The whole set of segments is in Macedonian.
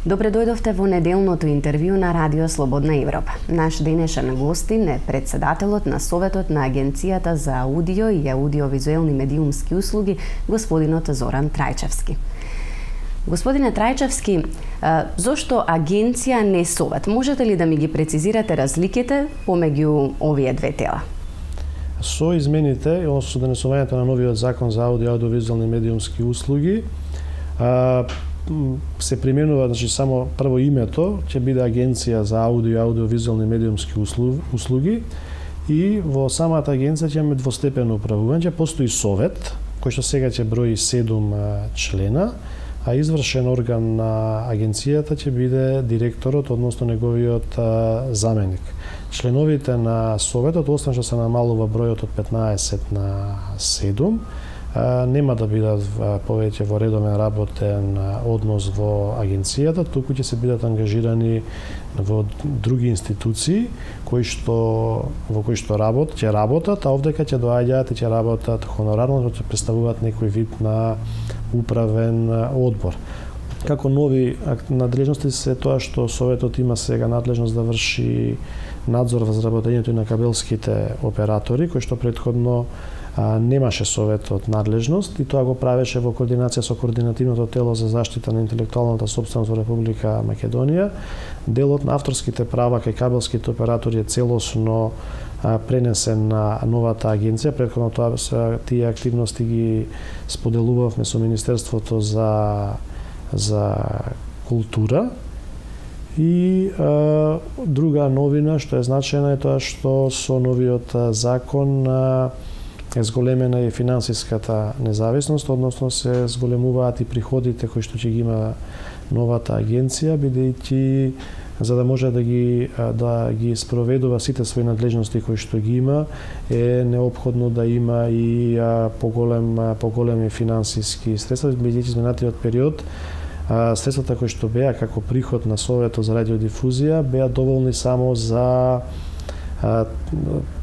Добре дојдовте во неделното интервју на Радио Слободна Европа. Наш денешен гостин е председателот на Советот на Агенцијата за аудио и аудиовизуелни медиумски услуги, господинот Зоран Трајчевски. Господине Трајчевски, зошто агенција не совет? Можете ли да ми ги прецизирате разликите помеѓу овие две тела? Со измените, со донесувањето на новиот закон за аудио и аудиовизуелни медиумски услуги, се применува, значи, само прво името ќе биде Агенција за аудио и аудиовизуелни медиумски услуги и во самата агенција ќе имаме двостепено управување. Постои совет, кој што сега ќе брои 7 члена, а извршен орган на агенцијата ќе биде директорот, односно неговиот заменик. Членовите на советот, освен што се намалува бројот од 15 на 7, нема да бидат повеќе во редовен работен однос во агенцијата, туку ќе се бидат ангажирани во други институции во кои што работат, а овдека ќе доаѓаат и ќе работат хонорарно, ќе представуваат некој вид на управен одбор. Како нови надлежности се тоа што советот има сега надлежност да врши надзор во заработењето и на кабелските оператори, кој што претходно немаше советот надлежност и тоа го правеше во координација со координативното тело за заштита на интелектуалната сопственост во Република Македонија. Делот на авторските права кај кабелските оператори е целосно пренесен на новата агенција. Претходно тие активности ги споделувавме со Министерството за култура. И друга новина што е значајна е тоа што со новиот закон е зголемена и финансиската независност, односно се зголемуваат и приходите кои што ќе ги има новата агенција, бидејќи за да може да ги спроведува сите своји надлежности кои што ги има, е неопходно да има и поголеми финансиски средства, бидејќи изминатиот период средствата кои што беа како приход на Советот за радиодифузија беа доволни само за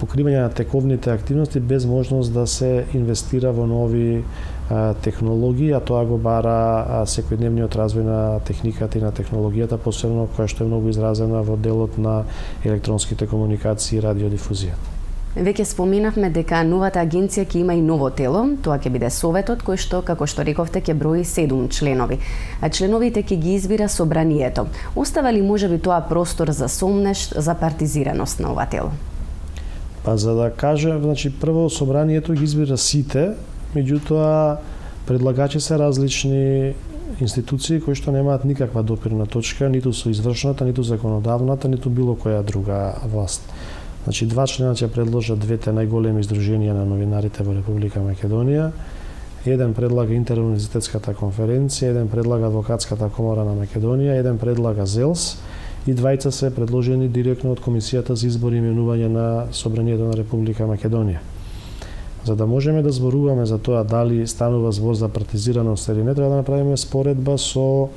покривање на тековните активности без можност да се инвестира во нови технологии, а тоа го бара секојдневниот развој на техниката и на технологијата, посебно која што е многу изразена во делот на електронските комуникации и радиодифузијата. Веќе споменавме дека новата агенција ќе има и ново тело, тоа ќе биде Советот, кој што, како што рековте, ќе брои 7 членови. А членовите ќе ги избира собранието. Остава ли можеби тоа простор за сомнеш за партизираност на ова тело? За да кажем, значи прво собранието ги избира сите, меѓутоа предлагачи се различни институции кои што немаат никаква допирна точка ниту со извршната, ниту законодавната, ниту било која друга власт. Значи, 2 члена ќе предложат двете најголеми издруженија на новинарите во Република Македонија. Еден предлага Интеруниверзитетската конференција, еден предлага Адвокатската комора на Македонија, еден предлага ЗЕЛС и двајца се предложени директно од Комисијата за избор и именување на Собранието на Република Македонија. За да можеме да зборуваме за тоа дали станува збор за партизираност или не, треба да направиме споредба со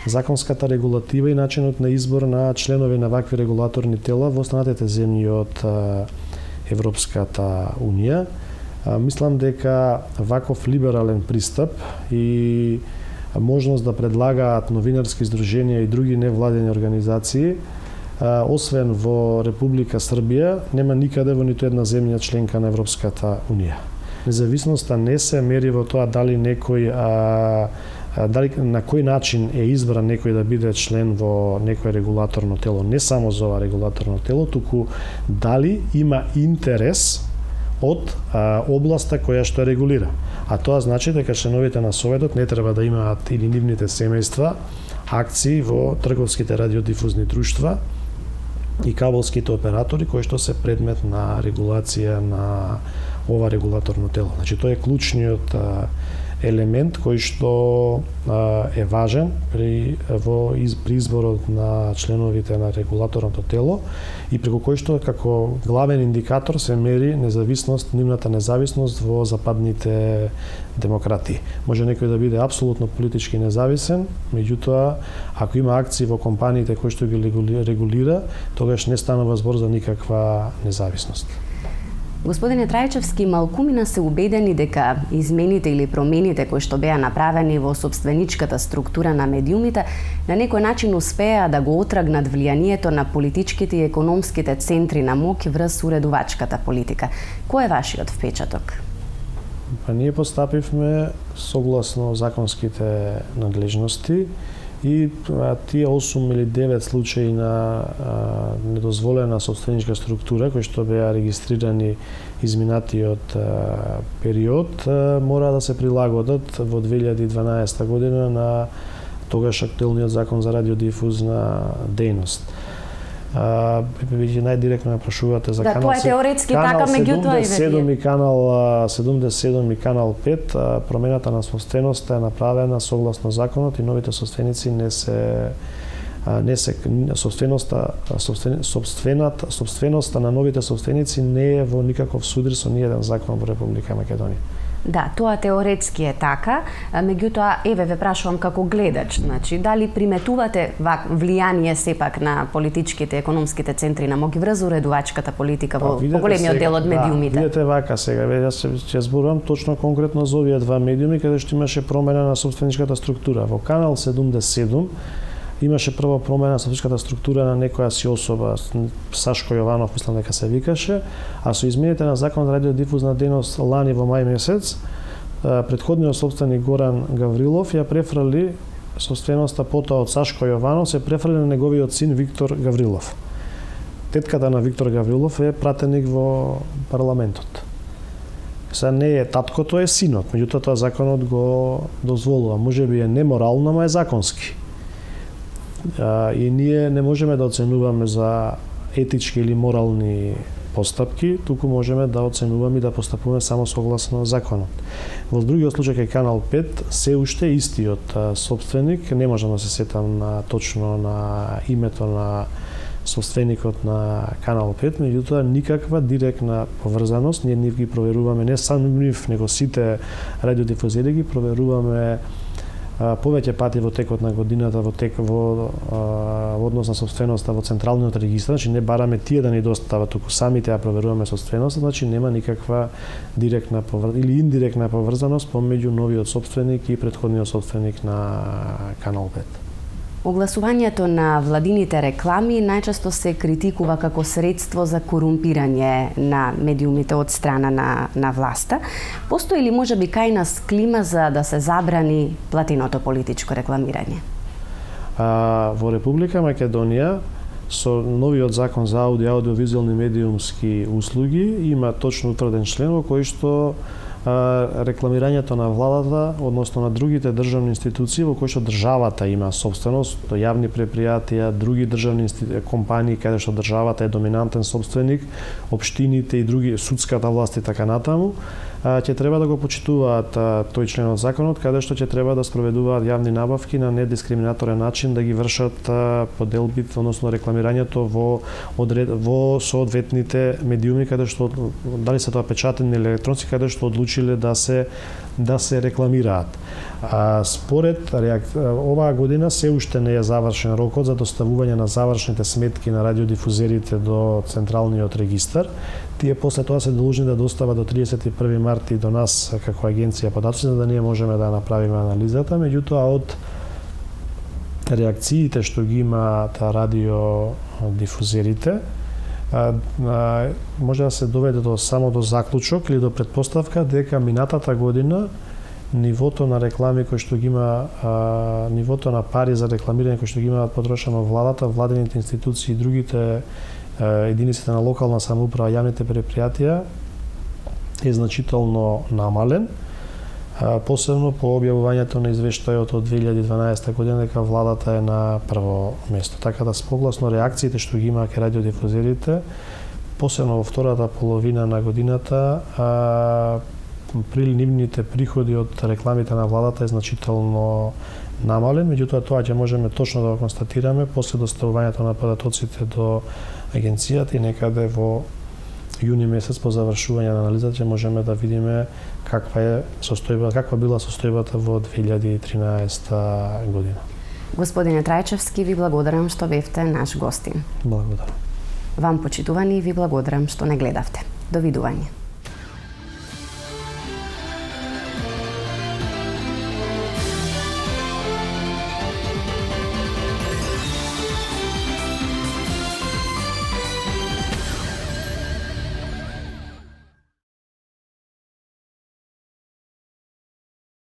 законската регулатива и начинот на избор на членови на вакви регулаторни тела во останатите земји од Европската Унија. Мислам дека ваков либерален пристап и можност да предлагаат новинарски издруженија и други невладени организации, освен во Република Србија, нема никаде во ниту една земја членка на Европската Унија. Независноста не се мери во тоа дали некој дали на кој начин е избран некој да биде член во некој регулаторно тело, не само за ова регулаторно тело, туку дали има интерес од областа која што регулира. А тоа значи дека членовите на Советот не треба да имаат или нивните семејства акции во трговските радиодифузни друштва и кабелските оператори кои што се предмет на регулација на ова регулаторно тело. Значи тоа е клучниот елемент кој што е важен при изборот на членовите на регулаторното тело и преку кој што како главен индикатор се мери нивната независност во западните демократии. Може некој да биде апсолутно политички независен, меѓутоа ако има акции во компаниите кои што ги регулира, тогаш не станува збор за никаква независност. Господине Трајчевски, малкумина се убедени дека измените или промените кои што беа направени во собственичката структура на медиумите на некој начин успеа да го отрагнат влијанието на политичките и економските центри на моќ врз уредувачката политика. Кој е вашиот впечаток? Па ние постапивме согласно законските надлежности и тие 8 или 9 случаи на недозволена собственичка структура кои што беа регистрирани изминатиот период мора да се прилагодат во 2012 година на тогаш актуелниот закон за радиодифузна дејност. Вие најдиректно ме прашувате за канал 77 и канал 77 и канал 5. Промената на собственоста е направена согласно законот и новите собственици собственоста на новите собственици не е во никаков судрир со ниеден закон во Република Македонија. Да, тоа теоретски е така, меѓутоа ве прашувам како гледач, значи дали приметувате влијание сепак на политичките, економските центри на моќ врз уредувачката политика во големиот дел од медиумите? Да, видете вака сега, јас ќе зборувам точно конкретно за овие два медиуми каде што имаше промена на собственичката структура. Во канал 77 имаше прво промена на собственичката структура на некоја си особа, Сашко Јованов, мислам дека се викаше, а со измените на закон за радиодифузна дејност лани во мај месец, претходниот собственик Горан Гаврилов ја префрли собственоста потоа од Сашко Јованов, се префрли на неговиот син Виктор Гаврилов. Тетката на Виктор Гаврилов е пратеник во парламентот. Сега не е таткото, е синот, меѓутоа тоа законот го дозволува. Можеби е неморално, ама е законски. И ние не можеме да оценуваме за етички или морални постапки, туку можеме да оценуваме и да постапуваме само согласно законот. Во другиот случај кај канал 5 се уште истиот собственик, не можам да се сетам точно на името на собственикот на канал 5, меѓутоа никаква директна поврзаност, ние ги проверуваме не само нив, него сите радиодифузери ги проверуваме повеќе пати во текот на годината во однос на собственоста во централниот регистар, значи не бараме тие да ни достават, туку самите ја проверуваме собственоста, значи нема никаква директна или индиректна поврзаност помеѓу новиот собственик и претходниот собственик на канал 5. Огласувањето на владините реклами најчесто се критикува како средство за корумпирање на медиумите од страна на власта. Постои ли можеби кај нас клима за да се забрани платеното политичко рекламирање? Во Република Македонија со новиот закон за аудиовизуелни медиумски услуги има точно утврден член во кој што рекламирањето на владата, односно на другите државни институции во кои што државата има собственост, до јавни предпријатија, други државни компании каде што државата е доминантен собственик, општините и други, судската власт и така натаму, ќе треба да го почитуваат тој член од законот, каде што ќе треба да спроведуваат јавни набавки на недискриминаторен начин, да ги вршат поделбите, односно рекламирањето во соодветните медиуми, каде што, дали се тоа печатени или електронски, каде што одлучиле да се рекламираат. Според оваа година се уште не е завршен рокот за доставување на завршните сметки на радиодифузерите до Централниот регистар. Тие после тоа се должни да достават до 31 марти до нас како агенција податоци, за да ние можеме да направиме анализата. Меѓутоа, од реакциите што ги имаат радиодифузерите, може да се доведе само до заклучок или до предпоставка дека минатата година нивото на реклами кои што ги има, нивото на пари за рекламирање кои што ги имаат потрошено владата, владените институции и другите единиците на локална самоуправа, јавните предпријатија е значително намален, посебно по објавувањето на извештајот од 2012 година дека владата е на прво место. Така да согласно реакциите што ги има кај радиодифузерите, посебно во втората половина на годината, приливните приходи од рекламите на владата е значително намален, меѓутоа тоа ќе можеме точно да го констатираме после доставувањето на податоците до агенцијата и некаде во јуни месец по завршување на анализата ќе можеме да видиме каква била состојбата во 2013 година. Господине Трајчевски, ви благодарам што бевте наш гостин. Благодарам. Вам почитувани, ви благодарам што не гледавте. Довидување.